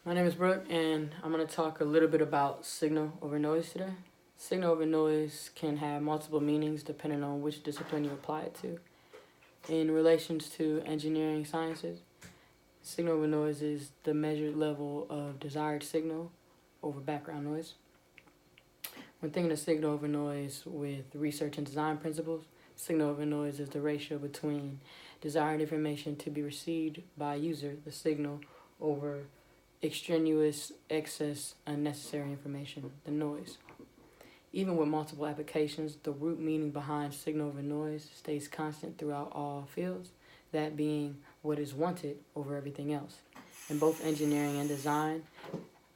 My name is Brooke, and I'm going to talk a little bit about signal over noise today. Signal over noise can have multiple meanings depending on which discipline you apply it to. In relations to engineering sciences, signal over noise is the measured level of desired signal over background noise. When thinking of signal over noise with research and design principles, signal over noise is the ratio between desired information to be received by a user, the signal, over extraneous, excess, unnecessary information, the noise. Even with multiple applications, the root meaning behind signal over noise stays constant throughout all fields, that being what is wanted over everything else. In both engineering and design,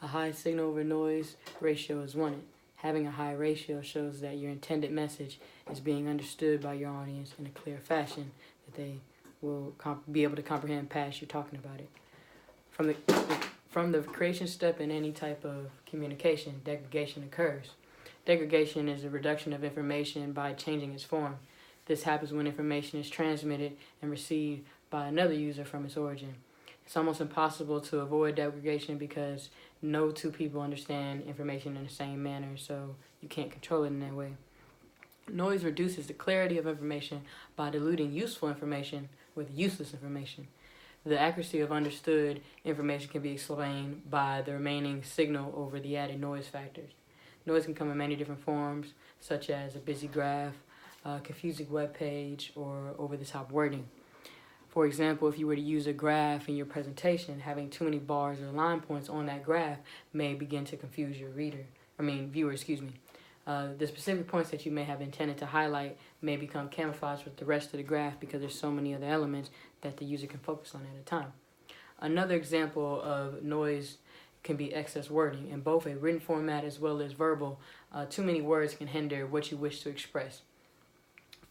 a high signal over noise ratio is wanted. Having a high ratio shows that your intended message is being understood by your audience in a clear fashion, that they will be able to comprehend past you talking about it. From the creation step in any type of communication, degradation occurs. Degradation is a reduction of information by changing its form. This happens when information is transmitted and received by another user from its origin. It's almost impossible to avoid degradation because no two people understand information in the same manner, so you can't control it in that way. Noise reduces the clarity of information by diluting useful information with useless information. The accuracy of understood information can be explained by the remaining signal over the added noise factors. Noise can come in many different forms, such as a busy graph, a confusing web page, or over-the-top wording. For example, if you were to use a graph in your presentation, having too many bars or line points on that graph may begin to confuse your viewer. The specific points that you may have intended to highlight may become camouflaged with the rest of the graph because there's so many other elements that the user can focus on at a time. Another example of noise can be excess wording. In both a written format as well as verbal, too many words can hinder what you wish to express.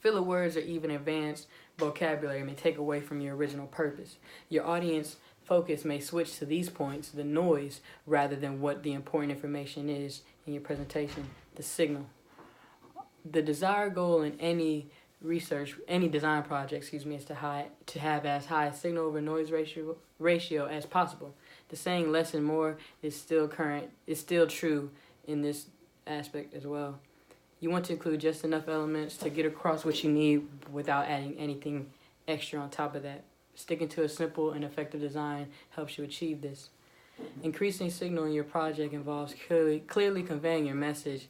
Filler words or even advanced vocabulary may take away from your original purpose. Your audience focus may switch to these points, the noise, rather than what the important information is in your presentation, the signal. The desired goal in any design project, is to have as high a signal over noise ratio as possible. The saying less and more is still true in this aspect as well. You want to include just enough elements to get across what you need without adding anything extra on top of that. Sticking to a simple and effective design helps you achieve this. Increasing signal in your project involves clearly conveying your message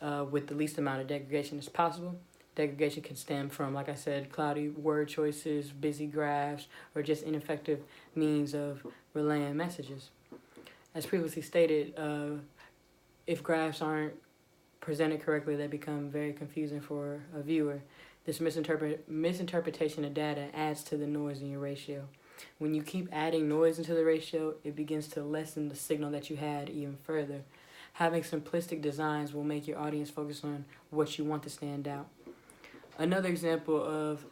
with the least amount of degradation as possible. Degradation can stem from, like I said, cloudy word choices, busy graphs, or just ineffective means of relaying messages. As previously stated, if graphs aren't presented correctly, they become very confusing for a viewer. This misinterpretation of data adds to the noise in your ratio. When you keep adding noise into the ratio, it begins to lessen the signal that you had even further. Having simplistic designs will make your audience focus on what you want to stand out. Another example of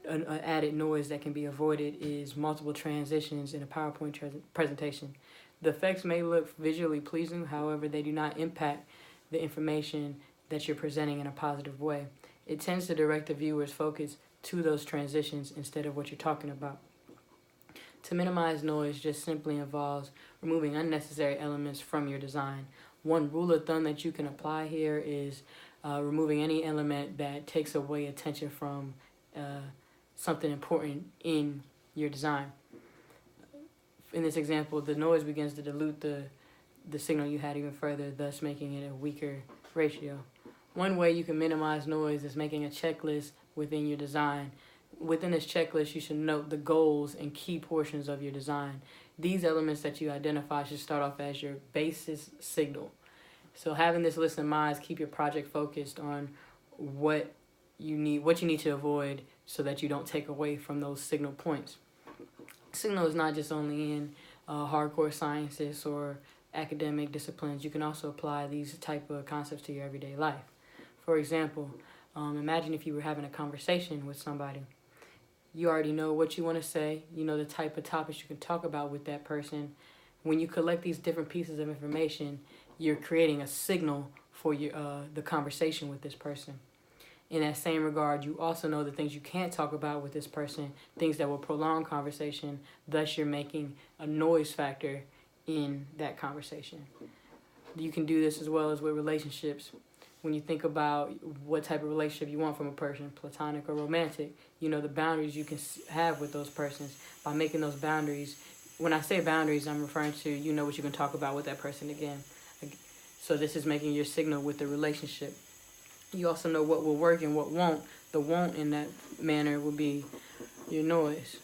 an added noise that can be avoided is multiple transitions in a PowerPoint presentation. The effects may look visually pleasing, however, they do not impact the information that you're presenting in a positive way. It tends to direct the viewer's focus to those transitions instead of what you're talking about. To minimize noise just simply involves removing unnecessary elements from your design. One rule of thumb that you can apply here is removing any element that takes away attention from something important in your design. In this example, the noise begins to dilute the signal you had even further, thus making it a weaker ratio. One way you can minimize noise is making a checklist within your design. Within this checklist, you should note the goals and key portions of your design. These elements that you identify should start off as your basis signal. So having this list in mind, keep your project focused on what you need to avoid so that you don't take away from those signal points. Signal is not just only in hardcore sciences or academic disciplines. You can also apply these type of concepts to your everyday life. For example, imagine if you were having a conversation with somebody. You already know what you want to say. You know the type of topics you can talk about with that person. When you collect these different pieces of information, you're creating a signal for the conversation with this person. In that same regard, you also know the things you can't talk about with this person, things that will prolong conversation. Thus, you're making a noise factor in that conversation. You can do this as well as with relationships. When you think about what type of relationship you want from a person, platonic or romantic, you know the boundaries you can have with those persons. By making those boundaries, when I say boundaries, I'm referring to you know what you can talk about with that person again. So this is making your signal with the relationship. You also know what will work and what won't. The won't in that manner will be your noise.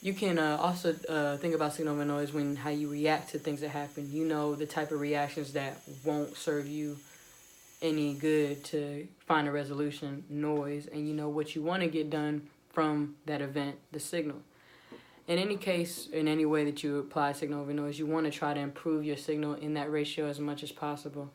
You can also think about signal over noise when how you react to things that happen. You know the type of reactions that won't serve you any good to find a resolution, noise, and you know what you want to get done from that event, the signal. In any case, in any way that you apply signal over noise, you want to try to improve your signal in that ratio as much as possible.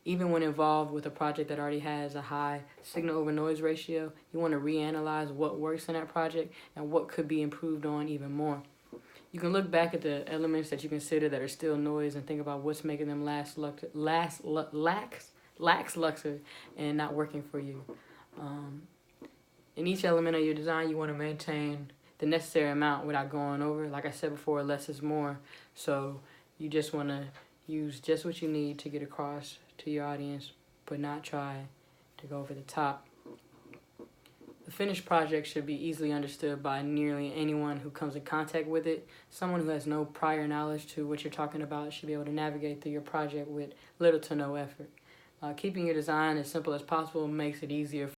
Even when involved with a project that already has a high signal over noise ratio, you want to reanalyze what works in that project and what could be improved on even more. You can look back at the elements that you consider that are still noise and think about what's making them lackluster and not working for you. In each element of your design, you want to maintain the necessary amount without going over. Like I said before, less is more. So you just want to use just what you need to get across to your audience, but not try to go over the top. The finished project should be easily understood by nearly anyone who comes in contact with it. Someone who has no prior knowledge to what you're talking about should be able to navigate through your project with little to no effort. Keeping your design as simple as possible makes it easier